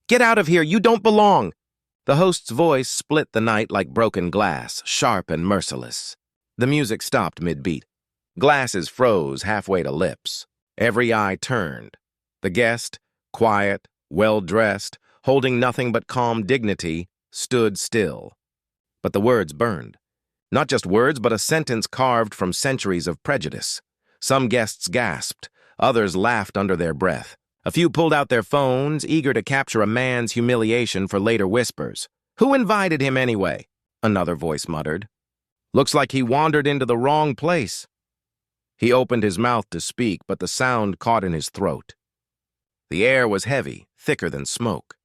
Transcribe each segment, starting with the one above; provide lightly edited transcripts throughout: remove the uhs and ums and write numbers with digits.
"Get out of here, you don't belong!" The host's voice split the night like broken glass, sharp and merciless. The music stopped mid-beat. Glasses froze halfway to lips. Every eye turned. The guest, quiet, well-dressed, holding nothing but calm dignity, stood still. But the words burned. Not just words, but a sentence carved from centuries of prejudice. Some guests gasped. Others laughed under their breath. A few pulled out their phones, eager to capture a man's humiliation for later whispers. "Who invited him anyway?" another voice muttered. "Looks like he wandered into the wrong place." He opened his mouth to speak, but the sound caught in his throat. The air was heavy, thicker than smoke.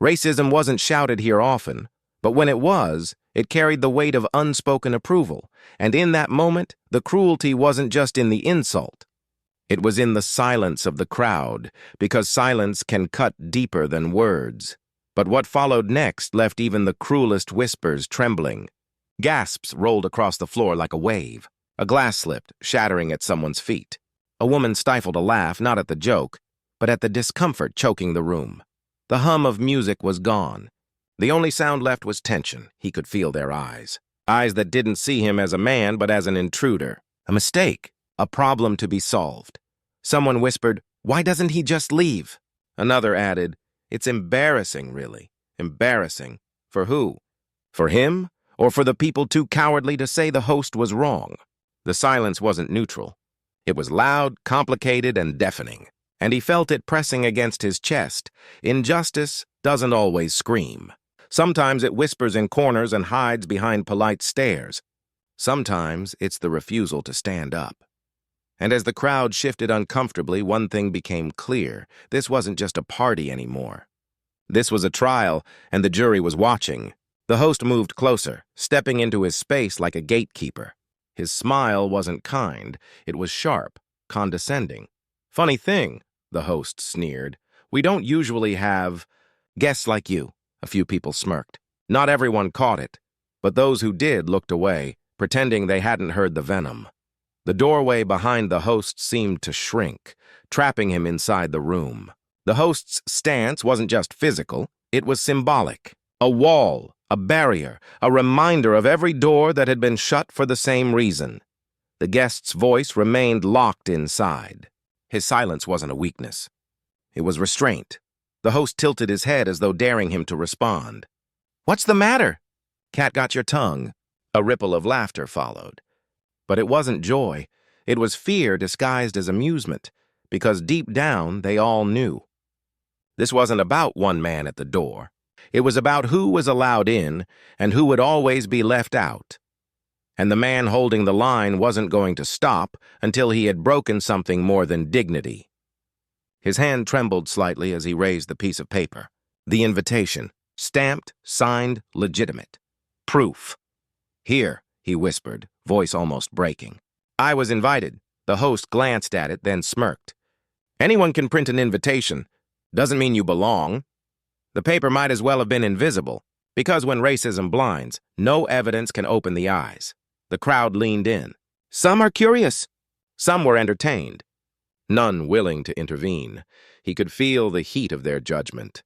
Racism wasn't shouted here often, but when it was, it carried the weight of unspoken approval, and in that moment, the cruelty wasn't just in the insult. It was in the silence of the crowd, because silence can cut deeper than words. But what followed next left even the cruelest whispers trembling. Gasps rolled across the floor like a wave. A glass slipped, shattering at someone's feet. A woman stifled a laugh, not at the joke, but at the discomfort choking the room. The hum of music was gone. The only sound left was tension. He could feel their eyes. Eyes that didn't see him as a man, but as an intruder. A mistake. A problem to be solved. Someone whispered, "Why doesn't he just leave?" Another added, "It's embarrassing, really. Embarrassing. For who? For him? Or for the people too cowardly to say the host was wrong?" The silence wasn't neutral. It was loud, complicated, and deafening. And he felt it pressing against his chest. Injustice doesn't always scream. Sometimes it whispers in corners and hides behind polite stares. Sometimes it's the refusal to stand up. And as the crowd shifted uncomfortably, one thing became clear. This wasn't just a party anymore. This was a trial, and the jury was watching. The host moved closer, stepping into his space like a gatekeeper. His smile wasn't kind. It was sharp, condescending. "Funny thing," the host sneered. "We don't usually have guests like you." A few people smirked. Not everyone caught it, but those who did looked away, pretending they hadn't heard the venom. The doorway behind the host seemed to shrink, trapping him inside the room. The host's stance wasn't just physical, it was symbolic. A wall, a barrier, a reminder of every door that had been shut for the same reason. The guest's voice remained locked inside. His silence wasn't a weakness. It was restraint. The host tilted his head as though daring him to respond. "What's the matter?" "Cat got your tongue." A ripple of laughter followed. But it wasn't joy. It was fear disguised as amusement, because deep down they all knew. This wasn't about one man at the door. It was about who was allowed in and who would always be left out. And the man holding the line wasn't going to stop until he had broken something more than dignity. His hand trembled slightly as he raised the piece of paper. The invitation, stamped, signed, legitimate. Proof. "Here," he whispered, voice almost breaking. "I was invited." The host glanced at it, then smirked. "Anyone can print an invitation. Doesn't mean you belong." The paper might as well have been invisible, because when racism blinds, no evidence can open the eyes. The crowd leaned in. Some are curious. Some were entertained. None willing to intervene. He could feel the heat of their judgment.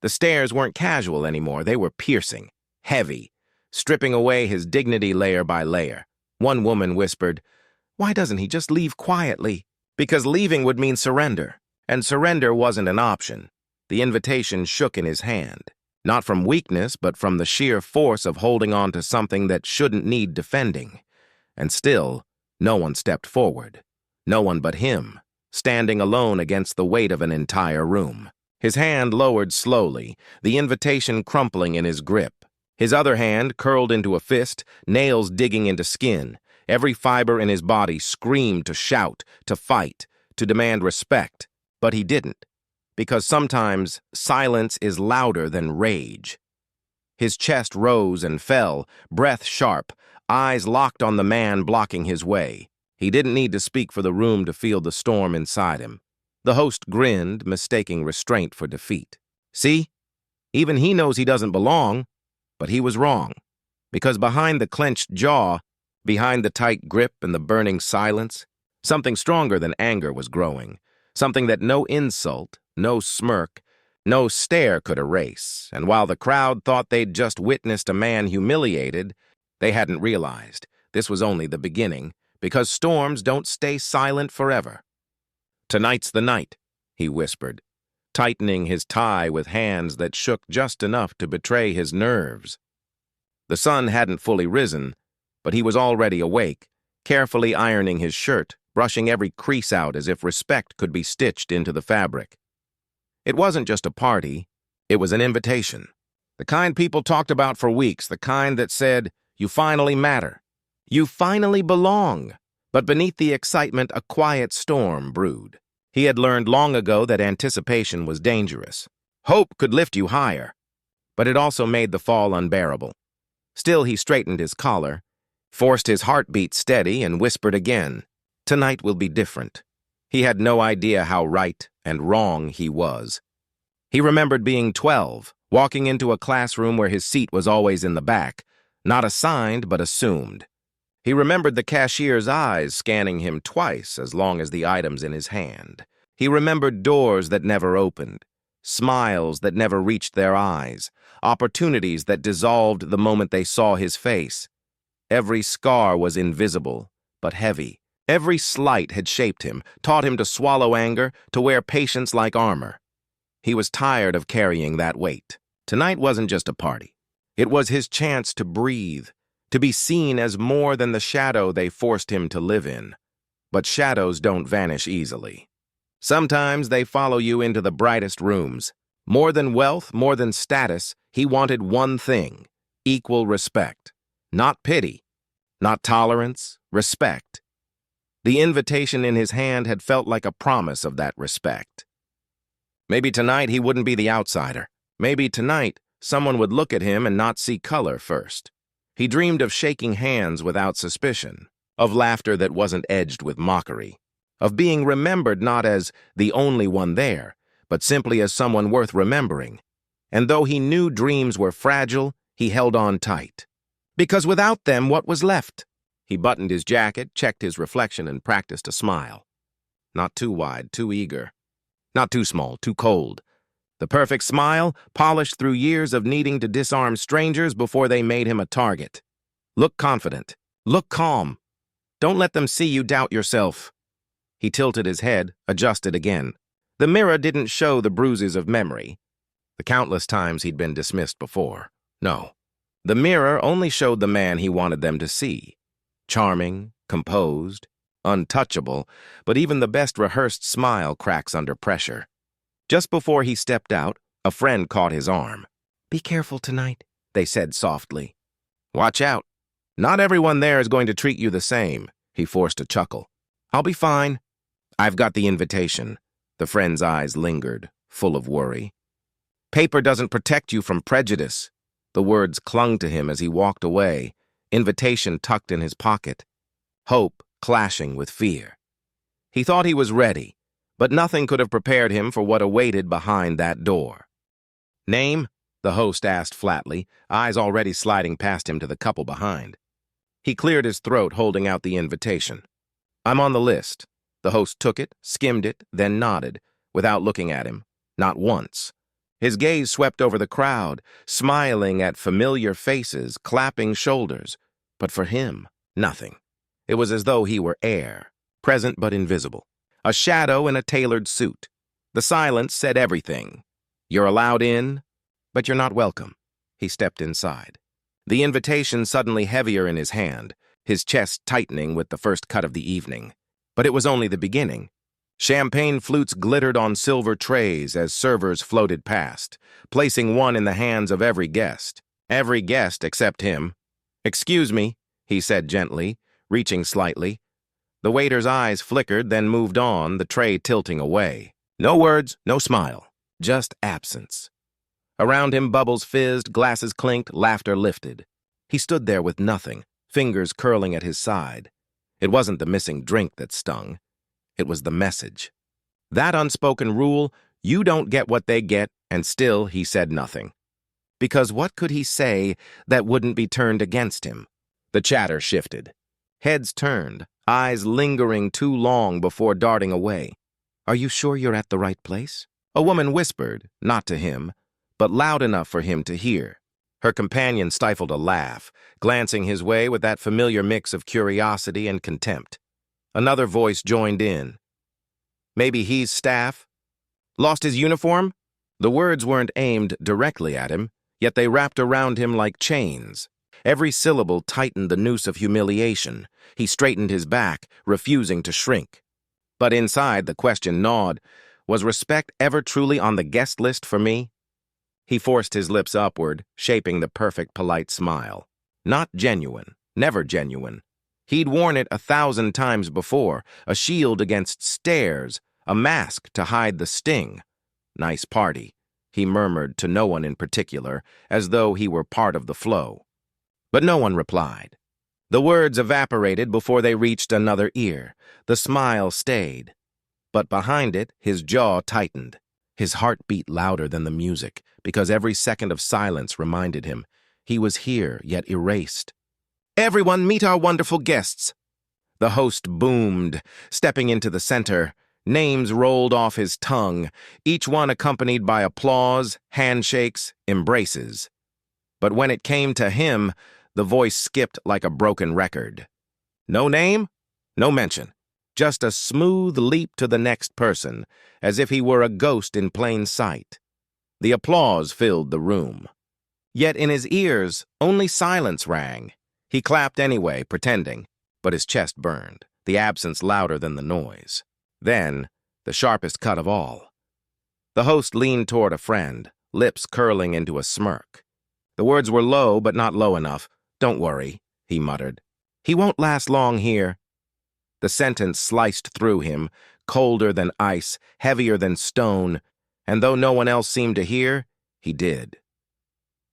The stares weren't casual anymore. They were piercing, heavy, stripping away his dignity layer by layer. One woman whispered, "Why doesn't he just leave quietly?" Because leaving would mean surrender, and surrender wasn't an option. The invitation shook in his hand, not from weakness, but from the sheer force of holding on to something that shouldn't need defending. And still, no one stepped forward. No one but him, standing alone against the weight of an entire room. His hand lowered slowly, the invitation crumpling in his grip. His other hand curled into a fist, nails digging into skin. Every fiber in his body screamed to shout, to fight, to demand respect. But he didn't, because sometimes silence is louder than rage. His chest rose and fell, breath sharp, eyes locked on the man blocking his way. He didn't need to speak for the room to feel the storm inside him. The host grinned, mistaking restraint for defeat. See? Even he knows he doesn't belong. But he was wrong, because behind the clenched jaw, behind the tight grip and the burning silence, something stronger than anger was growing, something that no insult, no smirk, No stare could erase, and while the crowd thought they'd just witnessed a man humiliated, they hadn't realized this was only the beginning, because storms don't stay silent forever. "Tonight's the night," he whispered, tightening his tie with hands that shook just enough to betray his nerves. The sun hadn't fully risen, but he was already awake, carefully ironing his shirt, brushing every crease out as if respect could be stitched into the fabric. It wasn't just a party, it was an invitation. The kind people talked about for weeks, the kind that said, "You finally matter. You finally belong." But beneath the excitement, a quiet storm brewed. He had learned long ago that anticipation was dangerous. Hope could lift you higher, but it also made the fall unbearable. Still, he straightened his collar, forced his heartbeat steady, and whispered again, "Tonight will be different." He had no idea how right and wrong he was. He remembered being 12, walking into a classroom where his seat was always in the back, not assigned but assumed. He remembered the cashier's eyes scanning him twice as long as the items in his hand. He remembered doors that never opened, smiles that never reached their eyes, opportunities that dissolved the moment they saw his face. Every scar was invisible, but heavy. Every slight had shaped him, taught him to swallow anger, to wear patience like armor. He was tired of carrying that weight. Tonight wasn't just a party. It was his chance to breathe, to be seen as more than the shadow they forced him to live in. But shadows don't vanish easily. Sometimes they follow you into the brightest rooms. More than wealth, more than status, he wanted one thing: equal respect. Not pity, not tolerance, respect. The invitation in his hand had felt like a promise of that respect. Maybe tonight he wouldn't be the outsider. Maybe tonight someone would look at him and not see color first. He dreamed of shaking hands without suspicion, of laughter that wasn't edged with mockery, of being remembered not as the only one there, but simply as someone worth remembering. And though he knew dreams were fragile, he held on tight. Because without them, what was left? He buttoned his jacket, checked his reflection, and practiced a smile. Not too wide, too eager. Not too small, too cold. The perfect smile, polished through years of needing to disarm strangers before they made him a target. Look confident. Look calm. Don't let them see you doubt yourself. He tilted his head, adjusted again. The mirror didn't show the bruises of memory, the countless times he'd been dismissed before. No. The mirror only showed the man he wanted them to see. Charming, composed, untouchable, but even the best rehearsed smile cracks under pressure. Just before he stepped out, a friend caught his arm. "Be careful tonight," they said softly. "Watch out. Not everyone there is going to treat you the same," he forced a chuckle. "I'll be fine. I've got the invitation." The friend's eyes lingered, full of worry. "Paper doesn't protect you from prejudice." The words clung to him as he walked away, invitation tucked in his pocket, hope clashing with fear. He thought he was ready, but nothing could have prepared him for what awaited behind that door. "Name?" the host asked flatly, eyes already sliding past him to the couple behind. He cleared his throat, holding out the invitation. "I'm on the list." The host took it, skimmed it, then nodded, without looking at him, not once. His gaze swept over the crowd, smiling at familiar faces, clapping shoulders. But for him, nothing. It was as though he were air, present but invisible. A shadow in a tailored suit. The silence said everything. "You're allowed in, but you're not welcome." He stepped inside. The invitation suddenly heavier in his hand, his chest tightening with the first cut of the evening. But it was only the beginning. Champagne flutes glittered on silver trays as servers floated past, placing one in the hands of every guest. Every guest except him. "Excuse me," he said gently, reaching slightly. The waiter's eyes flickered, then moved on, the tray tilting away. No words, no smile, just absence. Around him bubbles fizzed, glasses clinked, laughter lifted. He stood there with nothing, fingers curling at his side. It wasn't the missing drink that stung. It was the message. That unspoken rule, you don't get what they get, and still he said nothing. Because what could he say that wouldn't be turned against him? The chatter shifted. Heads turned, eyes lingering too long before darting away. "Are you sure you're at the right place?" A woman whispered, not to him, but loud enough for him to hear. Her companion stifled a laugh, glancing his way with that familiar mix of curiosity and contempt. Another voice joined in. Maybe he's staff? Lost his uniform? The words weren't aimed directly at him, yet they wrapped around him like chains. Every syllable tightened the noose of humiliation. He straightened his back, refusing to shrink. But inside, the question gnawed. Was respect ever truly on the guest list for me? He forced his lips upward, shaping the perfect, polite smile. Not genuine, never genuine. He'd worn it 1,000 times before, a shield against stares, a mask to hide the sting. Nice party, he murmured to no one in particular, as though he were part of the flow. But no one replied. The words evaporated before they reached another ear. The smile stayed. But behind it, his jaw tightened. His heart beat louder than the music, because every second of silence reminded him he was here, yet erased. "Everyone, meet our wonderful guests." The host boomed, stepping into the center. Names rolled off his tongue, each one accompanied by applause, handshakes, embraces. But when it came to him, the voice skipped like a broken record. No name, no mention. Just a smooth leap to the next person, as if he were a ghost in plain sight. The applause filled the room. Yet in his ears, only silence rang. He clapped anyway, pretending, but his chest burned, the absence louder than the noise. Then, the sharpest cut of all. The host leaned toward a friend, lips curling into a smirk. The words were low, but not low enough. "Don't worry," he muttered. "He won't last long here." The sentence sliced through him, colder than ice, heavier than stone, and though no one else seemed to hear, he did.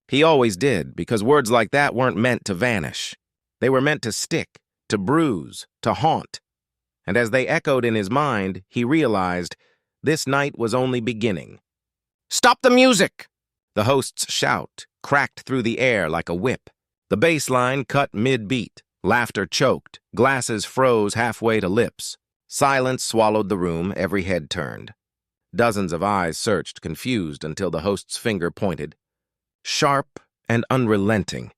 He always did, because words like that weren't meant to vanish. They were meant to stick, to bruise, to haunt. And as they echoed in his mind, he realized this night was only beginning. "Stop the music!" The host's shout cracked through the air like a whip. The bass line cut mid-beat. Laughter choked. Glasses froze halfway to lips. Silence swallowed the room, every head turned. Dozens of eyes searched, confused, until the host's finger pointed. Sharp and unrelenting.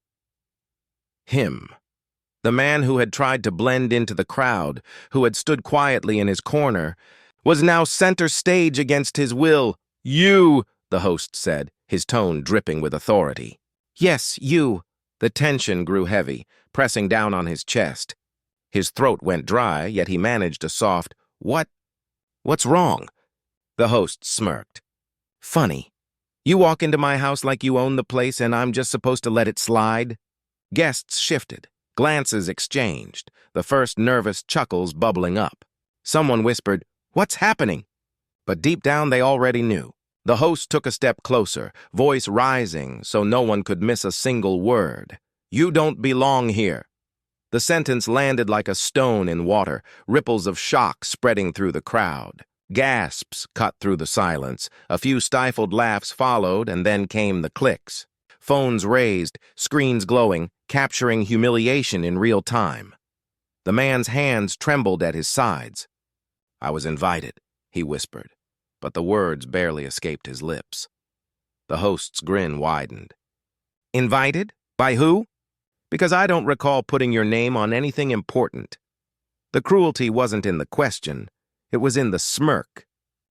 Him. The man who had tried to blend into the crowd, who had stood quietly in his corner, was now center stage against his will. "You," the host said, his tone dripping with authority. "Yes, you." The tension grew heavy, pressing down on his chest. His throat went dry, yet he managed a soft, "What's wrong?" The host smirked. "Funny. You walk into my house like you own the place and I'm just supposed to let it slide?" Guests shifted. Glances exchanged, the first nervous chuckles bubbling up. Someone whispered, "What's happening?" But deep down they already knew. The host took a step closer, voice rising so no one could miss a single word. "You don't belong here." The sentence landed like a stone in water, ripples of shock spreading through the crowd. Gasps cut through the silence. A few stifled laughs followed, and then came the clicks. Phones raised, screens glowing, capturing humiliation in real time. The man's hands trembled at his sides. "I was invited," he whispered, but the words barely escaped his lips. The host's grin widened. "Invited? By who?" "Because I don't recall putting your name on anything important." The cruelty wasn't in the question. It was in the smirk.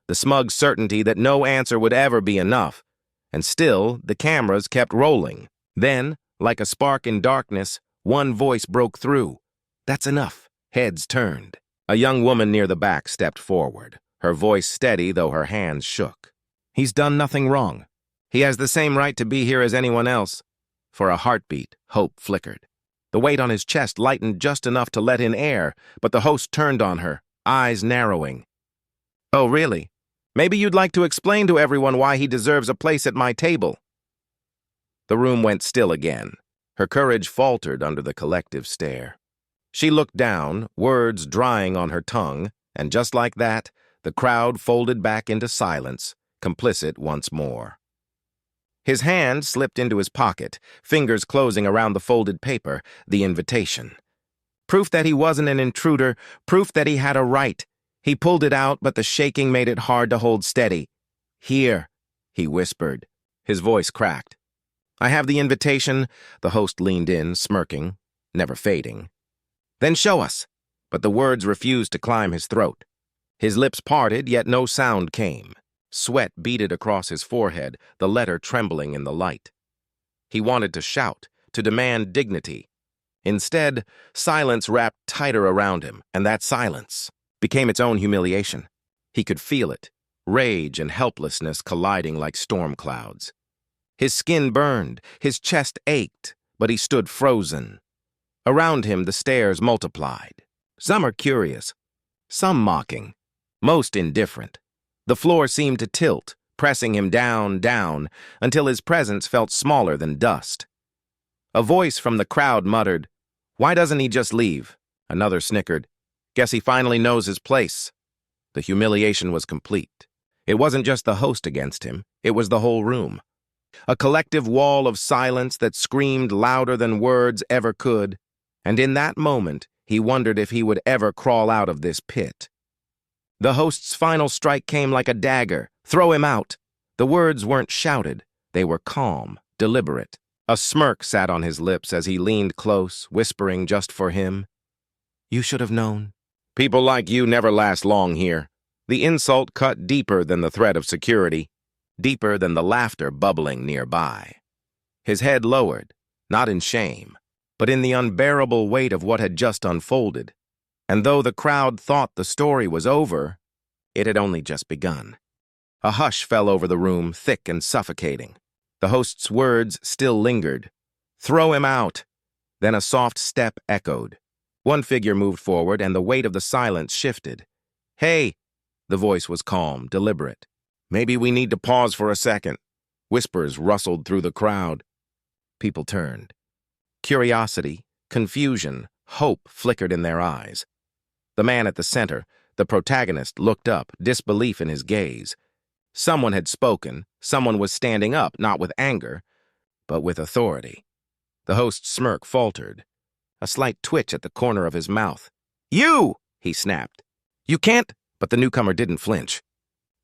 The smug certainty that no answer would ever be enough. And still, the cameras kept rolling. Then, like a spark in darkness, one voice broke through. "That's enough." Heads turned. A young woman near the back stepped forward, her voice steady though her hands shook. "He's done nothing wrong. He has the same right to be here as anyone else." For a heartbeat, hope flickered. The weight on his chest lightened just enough to let in air, but the host turned on her, eyes narrowing. "Oh, really? Maybe you'd like to explain to everyone why he deserves a place at my table." The room went still again. Her courage faltered under the collective stare. She looked down, words drying on her tongue, and just like that, the crowd folded back into silence, complicit once more. His hand slipped into his pocket, fingers closing around the folded paper, the invitation. Proof that he wasn't an intruder, proof that he had a right. He pulled it out, but the shaking made it hard to hold steady. Here, he whispered. His voice cracked. I have the invitation. The host leaned in, smirking, never fading. Then show us. But the words refused to climb his throat. His lips parted, yet no sound came. Sweat beaded across his forehead, the letter trembling in the light. He wanted to shout, to demand dignity. Instead, silence wrapped tighter around him, and that silence became its own humiliation. He could feel it, rage and helplessness colliding like storm clouds. His skin burned, his chest ached, but he stood frozen. Around him, the stares multiplied. Some are curious, some mocking, most indifferent. The floor seemed to tilt, pressing him down, down, until his presence felt smaller than dust. A voice from the crowd muttered, "Why doesn't he just leave?" Another snickered, "Guess he finally knows his place." The humiliation was complete. It wasn't just the host against him, it was the whole room. A collective wall of silence that screamed louder than words ever could, and in that moment, he wondered if he would ever crawl out of this pit. The host's final strike came like a dagger. Throw him out. The words weren't shouted. They were calm, deliberate. A smirk sat on his lips as he leaned close, whispering just for him, "You should have known. People like you never last long here." The insult cut deeper than the threat of security, deeper than the laughter bubbling nearby. His head lowered, not in shame, but in the unbearable weight of what had just unfolded. And though the crowd thought the story was over, it had only just begun. A hush fell over the room, thick and suffocating. The host's words still lingered. "Throw him out." Then a soft step echoed. One figure moved forward, and the weight of the silence shifted. "Hey!" The voice was calm, deliberate. "Maybe we need to pause for a second." Whispers rustled through the crowd. People turned. Curiosity, confusion, hope flickered in their eyes. The man at the center, the protagonist, looked up, disbelief in his gaze. Someone had spoken. Someone was standing up, not with anger, but with authority. The host's smirk faltered, a slight twitch at the corner of his mouth. "You!" he snapped. "You can't—" But the newcomer didn't flinch.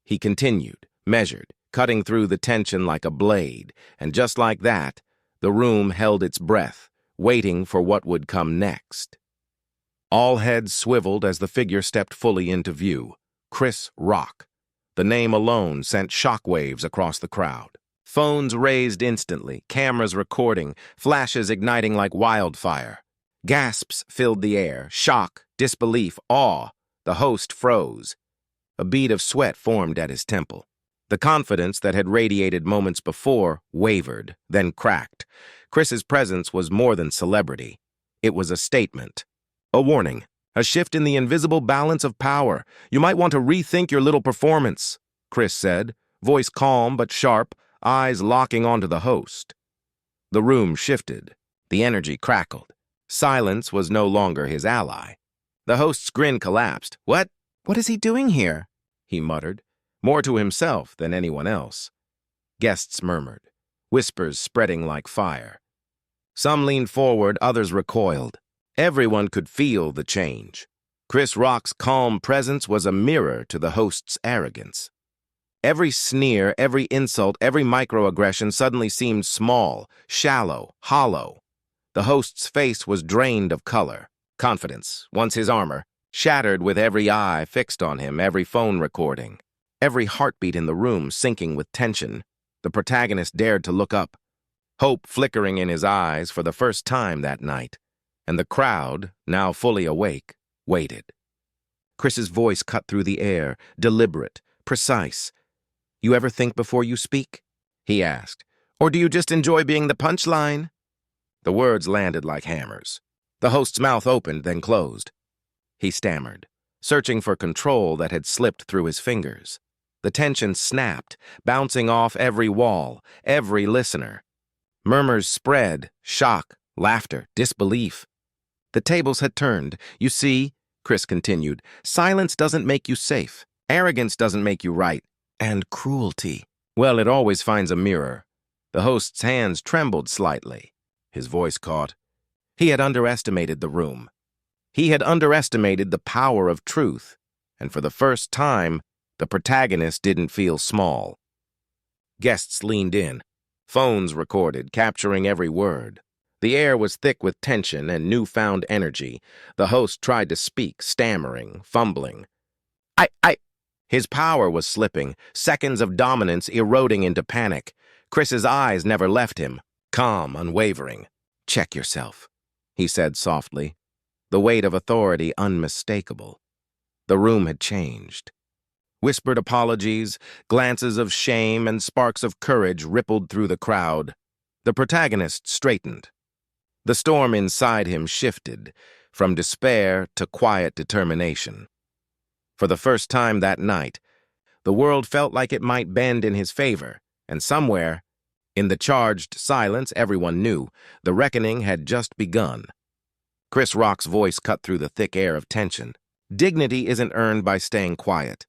He continued, measured, cutting through the tension like a blade, and just like that, the room held its breath, waiting for what would come next. All heads swiveled as the figure stepped fully into view. Chris Rock. The name alone sent shockwaves across the crowd. Phones raised instantly, cameras recording, flashes igniting like wildfire. Gasps filled the air, shock, disbelief, awe. The host froze. A bead of sweat formed at his temple. The confidence that had radiated moments before wavered, then cracked. Chris's presence was more than celebrity. It was a statement. A warning. A shift in the invisible balance of power. You might want to rethink your little performance, Chris said, voice calm but sharp, eyes locking onto the host. The room shifted. The energy crackled. Silence was no longer his ally. The host's grin collapsed. What is he doing here?" he muttered, more to himself than anyone else. Guests murmured, whispers spreading like fire. Some leaned forward, others recoiled. Everyone could feel the change. Chris Rock's calm presence was a mirror to the host's arrogance. Every sneer, every insult, every microaggression suddenly seemed small, shallow, hollow. The host's face was drained of color. Confidence, once his armor, shattered with every eye fixed on him, every phone recording, every heartbeat in the room sinking with tension. The protagonist dared to look up, hope flickering in his eyes for the first time that night, and the crowd, now fully awake, waited. Chris's voice cut through the air, deliberate, precise. "You ever think before you speak?" he asked. "Or do you just enjoy being the punchline?" The words landed like hammers. The host's mouth opened, then closed. He stammered, searching for control that had slipped through his fingers. The tension snapped, bouncing off every wall, every listener. Murmurs spread, shock, laughter, disbelief. The tables had turned. "You see," Chris continued, "silence doesn't make you safe. Arrogance doesn't make you right. And cruelty, well, it always finds a mirror." The host's hands trembled slightly. His voice caught. He had underestimated the room. He had underestimated the power of truth, and for the first time, the protagonist didn't feel small. Guests leaned in. Phones recorded, capturing every word. The air was thick with tension and newfound energy. The host tried to speak, stammering, fumbling. I... His power was slipping, seconds of dominance eroding into panic. Chris's eyes never left him, calm, unwavering. "Check yourself," he said softly, the weight of authority unmistakable. The room had changed. Whispered apologies, glances of shame, and sparks of courage rippled through the crowd. The protagonist straightened. The storm inside him shifted, from despair to quiet determination. For the first time that night, the world felt like it might bend in his favor, and somewhere, in the charged silence everyone knew, the reckoning had just begun. Chris Rock's voice cut through the thick air of tension. Dignity isn't earned by staying quiet.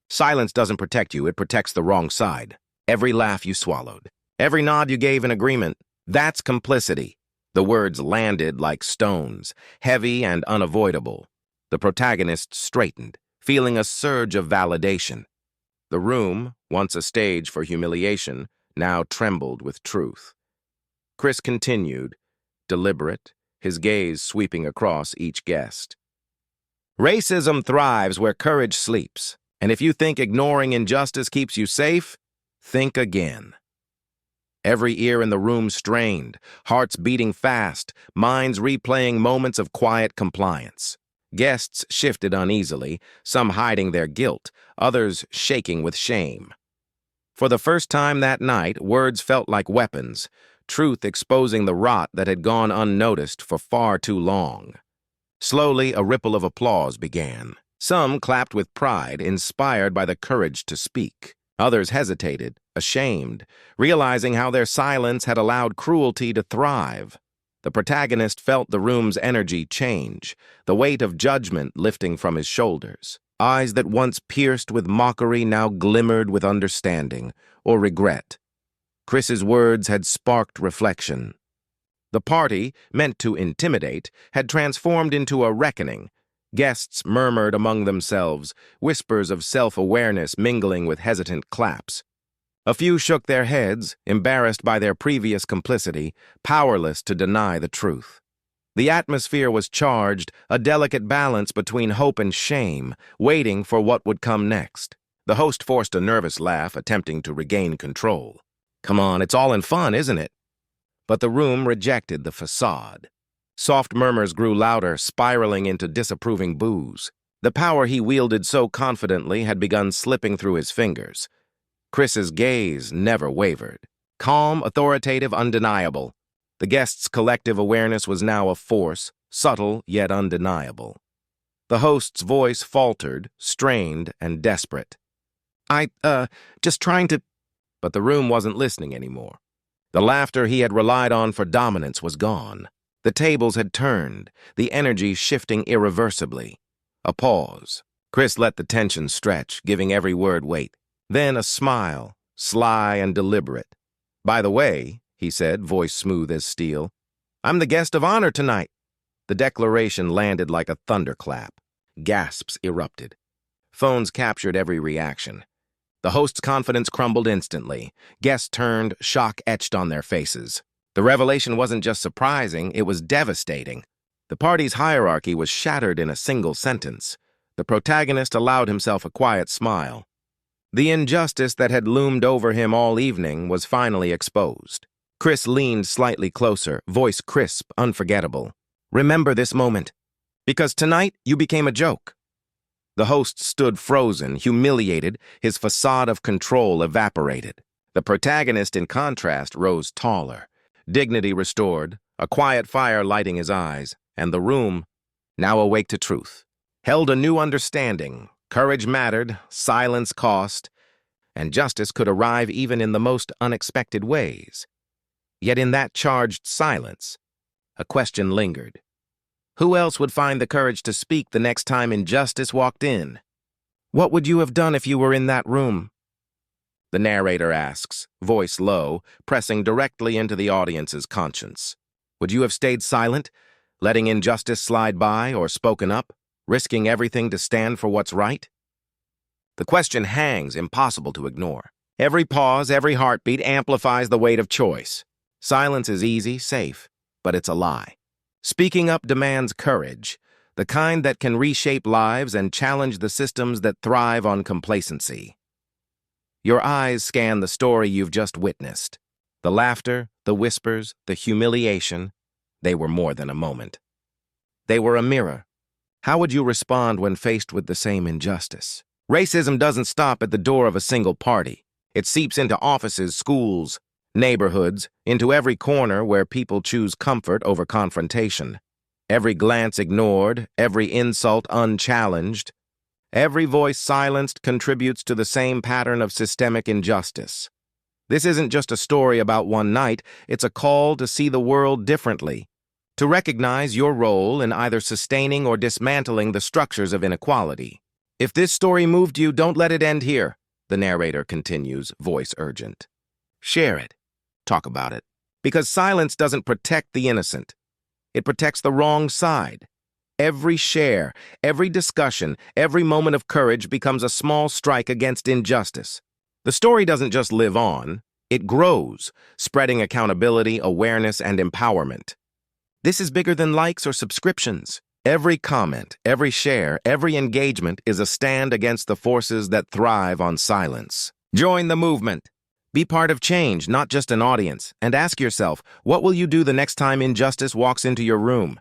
Silence doesn't protect you, it protects the wrong side. Every laugh you swallowed, every nod you gave in agreement, that's complicity. The words landed like stones, heavy and unavoidable. The protagonist straightened, feeling a surge of validation. The room, once a stage for humiliation, now trembled with truth. Chris continued, deliberate, his gaze sweeping across each guest. Racism thrives where courage sleeps, and if you think ignoring injustice keeps you safe, think again. Every ear in the room strained, hearts beating fast, minds replaying moments of quiet compliance. Guests shifted uneasily, some hiding their guilt, others shaking with shame. For the first time that night, words felt like weapons, truth exposing the rot that had gone unnoticed for far too long. Slowly, a ripple of applause began. Some clapped with pride, inspired by the courage to speak. Others hesitated, ashamed, realizing how their silence had allowed cruelty to thrive. The protagonist felt the room's energy change, the weight of judgment lifting from his shoulders. Eyes that once pierced with mockery now glimmered with understanding or regret. Chris's words had sparked reflection. The party, meant to intimidate, had transformed into a reckoning. Guests murmured among themselves, whispers of self-awareness mingling with hesitant claps. A few shook their heads, embarrassed by their previous complicity, powerless to deny the truth. The atmosphere was charged, a delicate balance between hope and shame, waiting for what would come next. The host forced a nervous laugh, attempting to regain control. "Come on, it's all in fun, isn't it?" But the room rejected the facade. Soft murmurs grew louder, spiraling into disapproving boos. The power he wielded so confidently had begun slipping through his fingers. Chris's gaze never wavered. Calm, authoritative, undeniable. The guests' collective awareness was now a force, subtle yet undeniable. The host's voice faltered, strained, and desperate. Just trying to—" But the room wasn't listening anymore. The laughter he had relied on for dominance was gone. The tables had turned, the energy shifting irreversibly. A pause. Chris let the tension stretch, giving every word weight. Then a smile, sly and deliberate. "By the way," he said, voice smooth as steel, "I'm the guest of honor tonight." The declaration landed like a thunderclap. Gasps erupted. Phones captured every reaction. The host's confidence crumbled instantly. Guests turned, shock etched on their faces. The revelation wasn't just surprising, it was devastating. The party's hierarchy was shattered in a single sentence. The protagonist allowed himself a quiet smile. The injustice that had loomed over him all evening was finally exposed. Chris leaned slightly closer, voice crisp, unforgettable. "Remember this moment, because tonight you became a joke." The host stood frozen, humiliated, his facade of control evaporated. The protagonist, in contrast, rose taller, dignity restored, a quiet fire lighting his eyes, and the room, now awake to truth, held a new understanding. Courage mattered, silence cost, and justice could arrive even in the most unexpected ways. Yet in that charged silence, a question lingered. Who else would find the courage to speak the next time injustice walked in? What would you have done if you were in that room? The narrator asks, voice low, pressing directly into the audience's conscience. Would you have stayed silent, letting injustice slide by, or spoken up, risking everything to stand for what's right? The question hangs, impossible to ignore. Every pause, every heartbeat amplifies the weight of choice. Silence is easy, safe, but it's a lie. Speaking up demands courage, the kind that can reshape lives and challenge the systems that thrive on complacency. Your eyes scan the story you've just witnessed. The laughter, the whispers, the humiliation, they were more than a moment. They were a mirror. How would you respond when faced with the same injustice? Racism doesn't stop at the door of a single party. It seeps into offices, schools, neighborhoods, into every corner where people choose comfort over confrontation. Every glance ignored, every insult unchallenged, every voice silenced contributes to the same pattern of systemic injustice. This isn't just a story about one night, it's a call to see the world differently, to recognize your role in either sustaining or dismantling the structures of inequality. If this story moved you, don't let it end here, the narrator continues, voice urgent. Share it. Talk about it. Because silence doesn't protect the innocent. It protects the wrong side. Every share, every discussion, every moment of courage becomes a small strike against injustice. The story doesn't just live on, it grows, spreading accountability, awareness, and empowerment. This is bigger than likes or subscriptions. Every comment, every share, every engagement is a stand against the forces that thrive on silence. Join the movement. Be part of change, not just an audience, and ask yourself, what will you do the next time injustice walks into your room?